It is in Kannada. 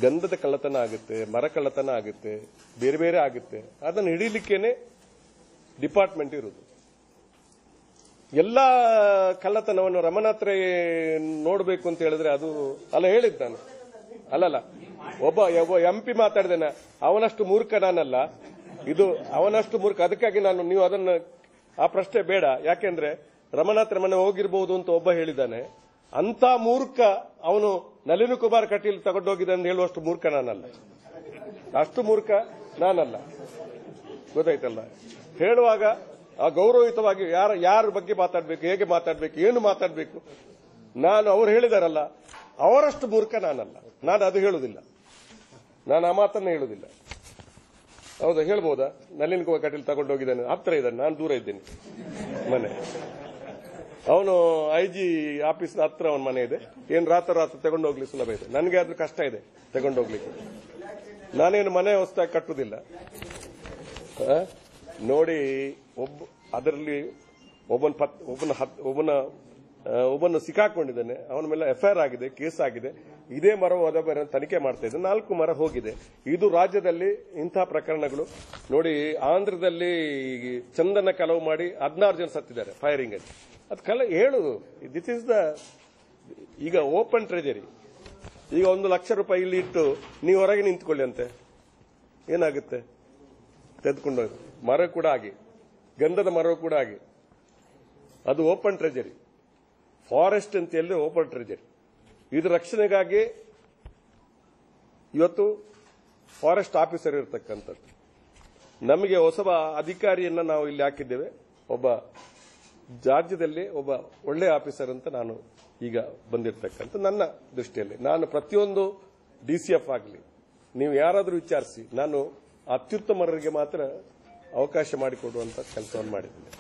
ಗಂಧದ ಕಳ್ಳತನ ಆಗುತ್ತೆ, ಮರ ಕಳ್ಳತನ ಆಗುತ್ತೆ, ಬೇರೆ ಬೇರೆ ಆಗುತ್ತೆ. ಅದನ್ನು ಹಿಡಿಲಿಕ್ಕೇನೆ ಡಿಪಾರ್ಟ್ಮೆಂಟ್ ಇರುವುದು. ಎಲ್ಲ ಕಳ್ಳತನವನ್ನು ರಮನಾಥ್ರೆ ನೋಡಬೇಕು ಅಂತ ಹೇಳಿದ್ರೆ ಅದು ಅಲ್ಲ ಹೇಳಿದ್ ನಾನು. ಅಲ್ಲಲ್ಲ, ಒಬ್ಬ MP ಮಾತಾಡಿದೇನೆ, ಅವನಷ್ಟು ಮೂರ್ಖ ನಾನಲ್ಲ, ಇದು ಅವನಷ್ಟು ಮೂರ್ಖ. ಅದಕ್ಕಾಗಿ ನೀವು ಅದನ್ನ ಆ ಪ್ರಶ್ನೆ ಬೇಡ. ಯಾಕೆಂದ್ರೆ ರಮನಾಥ್ರೆ ಮನೆ ಹೋಗಿರ್ಬಹುದು ಅಂತ ಒಬ್ಬ ಹೇಳಿದ್ದಾನೆ. ಅಂತ ಮೂರ್ಖ ಅವನು ನಳಿನ್ ಕುಮಾರ್ ಕಟೀಲ್ ತಗೊಂಡೋಗಿದೆ ಅಂತ ಹೇಳುವಷ್ಟು ಮೂರ್ಖ ನಾನಲ್ಲ, ಅಷ್ಟು ಮೂರ್ಖ ನಾನಲ್ಲ. ಗೊತ್ತಾಯ್ತಲ್ಲ? ಹೇಳುವಾಗ ಆ ಗೌರವಯುತವಾಗಿ ಯಾರ ಬಗ್ಗೆ ಮಾತಾಡಬೇಕು, ಹೇಗೆ ಮಾತಾಡಬೇಕು, ಏನು ಮಾತಾಡಬೇಕು, ನಾನು ಅವ್ರು ಹೇಳಿದಾರಲ್ಲ ಅವರಷ್ಟು ಮೂರ್ಖ ನಾನಲ್ಲ. ನಾನು ಅದು ಹೇಳುವುದಿಲ್ಲ, ನಾನು ಆ ಮಾತನ್ನ ಹೇಳುವುದಿಲ್ಲ. ಹೌದಾ? ಹೇಳ್ಬೋದಾ? ನಳಿನ್ ಕುಮಾರ್ ಕಟೀಲ್ ತಗೊಂಡೋಗಿದ್ದಾನೆ, ಹತ್ರ ಇದ್ದಾನೆ, ನಾನು ದೂರ ಇದ್ದೇನೆ ಮನೆ. ಅವನು IG ಆಫೀಸ್ ಹತ್ರ ಅವನ ಮನೆ ಇದೆ. ಏನ್ ರಾತ್ರಿ ತಗೊಂಡೋಗ್ಲಿ ಸುಲಭ ಇದೆ, ನನಗೆ ಆದ್ರೂ ಕಷ್ಟ ಇದೆ ತಗೊಂಡೋಗ್ಲಿಕ್ಕೆ. ನಾನೇನು ಮನೆ ಹೊಸದಾಗಿ ಕಟ್ಟುವುದಿಲ್ಲ. ನೋಡಿ, ಅದರಲ್ಲಿ ಒಬ್ಬನ ಸಿಕ್ಕಾಕೊಂಡಿದ್ದಾನೆ, ಅವನ ಮೇಲೆ FIR ಆಗಿದೆ, ಕೇಸ್ ಆಗಿದೆ. ಇದೇ ಮರವು ಅದ ಬೇರೆ ತನಿಖೆ ಮಾಡ್ತಾ ಇದ್ದೆ, 4 ಮರ ಹೋಗಿದೆ. ಇದು ರಾಜ್ಯದಲ್ಲಿ ಇಂತಹ ಪ್ರಕರಣಗಳು ನೋಡಿ. ಆಂಧ್ರದಲ್ಲಿ ಚಂದನ ಕಲವು ಮಾಡಿ 16 ಜನ ಸತ್ತಿದ್ದಾರೆ ಫೈರಿಂಗ್ ಅಲ್ಲಿ. ಅದು ಹೇಳುದು ದಿಸ್ ಇಸ್ ಈಗ ಓಪನ್ ಟ್ರೆಜರಿ. ಈಗ 1 ಲಕ್ಷ ರೂಪಾಯಿ ಇಲ್ಲಿ ಇಟ್ಟು ನೀವು ಹೊರಗೆ ನಿಂತ್ಕೊಳ್ಳಿ ಅಂತೆ, ಏನಾಗುತ್ತೆ? ತೆಗೆದುಕೊಂಡು ಮರ ಕೂಡ ಆಗಿ, ಗಂಧದ ಮರವು ಕೂಡ ಆಗಿ, ಅದು ಓಪನ್ ಟ್ರೆಜರಿ. ಫಾರೆಸ್ಟ್ ಅಂತ ಹೇಳಿ ಓಪನ್ ಟ್ರೆಜರಿ. ಇದು ರಕ್ಷಣೆಗಾಗಿ ಇವತ್ತು ಫಾರೆಸ್ಟ್ ಆಫೀಸರ್ ಇರತಕ್ಕಂಥದ್ದು. ನಮಗೆ ಹೊಸಬ ಅಧಿಕಾರಿಯನ್ನ ನಾವು ಇಲ್ಲಿ ಹಾಕಿದ್ದೇವೆ. ಒಬ್ಬ ರಾಜ್ಯದಲ್ಲಿ ಒಬ್ಬ ಒಳ್ಳೆ ಆಫೀಸರ್ ಅಂತ ನಾನು ಈಗ ಬಂದಿರತಕ್ಕಂಥ ನನ್ನ ದೃಷ್ಟಿಯಲ್ಲಿ. ನಾನು ಪ್ರತಿಯೊಂದು DCF ಆಗಲಿ, ನೀವು ಯಾರಾದರೂ ವಿಚಾರಿಸಿ, ನಾನು ಅತ್ಯುತ್ತಮರಿಗೆ ಮಾತ್ರ ಅವಕಾಶ ಮಾಡಿಕೊಡುವಂತ ಕೆಲಸವನ್ನು ಮಾಡಿದ್ದೇನೆ.